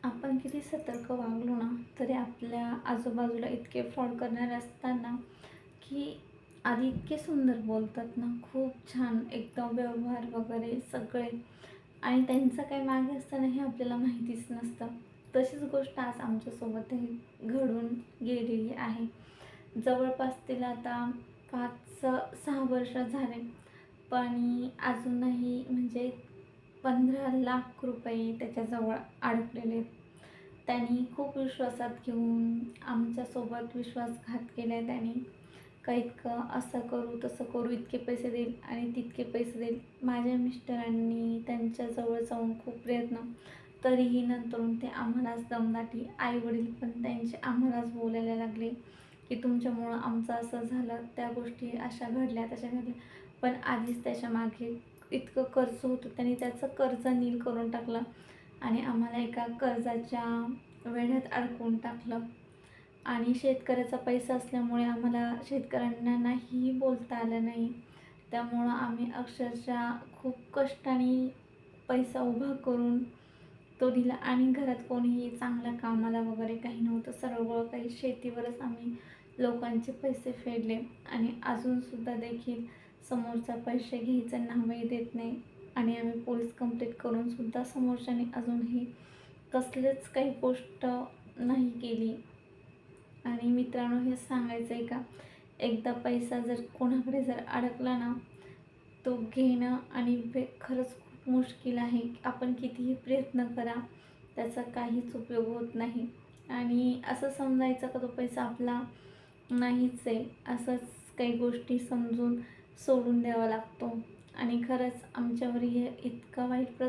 आपण किती सतर्क वागलो ना, तरी आपल्या आजूबाजूला इतके फ्रॉड करणारे असतात ना, की आधी इतके सुंदर बोलतात ना, खूप छान एकदम व्यवहार वगैरे सगळे आणि त्यांचं काही मागे असतं ना, हे आपल्याला माहितीच नसतं. तशीच गोष्ट आज आमच्यासोबतही घडून गेलेली आहे. जवळपास तिला आता 5-6 वर्ष झाले. पण अजूनही म्हणजे 15 लाख रुपये त्याच्याजवळ अडकलेले आहेत. त्यांनी खूप विश्वासात घेऊन आमच्यासोबत विश्वासघात केला आहे त्याने. का इतकं असं करू, तसं करू, इतके पैसे देईल आणि तितके पैसे देईल. माझ्या मिस्टरांनी त्यांच्याजवळ जाऊन खूप प्रयत्न, तरीही नंतरून ते आम्हालाच दमदाटी. आई-वडील पण त्यांचे आम्हालाच बोलायला लागले, की तुमच्यामुळं आमचं असं झालं, त्या गोष्टी अशा घडल्या, तशा घडल्या. पण आधीच त्याच्यामागे इतकं कर्ज होतं, त्यांनी त्याचं कर्ज नील करून टाकलं आणि आम्हाला एका कर्जाच्या वेढ्यात अडकवून टाकलं. आणि शेतकऱ्याचा पैसा असल्यामुळे आम्हाला शेतकऱ्यांना नाही बोलता आलं नाही. त्यामुळं आम्ही अक्षरशः खूप कष्टाने पैसा उभा करून तो दिला आणि घरात कोणीही चांगल्या कामाला वगैरे काही नव्हतं. सर्व काही शेतीवरच आम्ही लोकांचे पैसे फेडले आणि अजूनसुद्धा देखील समोरचा पैसे घ्यायचं नावही देत नाही आणि आम्ही पोलीस कंप्लेंट करूनसुद्धा समोरच्याने अजूनही कसलीच काही गोष्ट नाही केली. आणि मित्रांनो, हे सांगायचं आहे का, एकदा पैसा जर कोणाकडे जर अडकला ना, तो घेणं आणि खरंच खूप मुश्किल आहे. आपण कितीही प्रयत्न करा, त्याचा काहीच उपयोग होत नाही. आणि असं समजायचं का तो पैसा आपला नाहीच आहे, असंच काही गोष्टी समजून सोडून द्यावा लागतो. आणि खरंच आमच्यावर हे इतका वाईट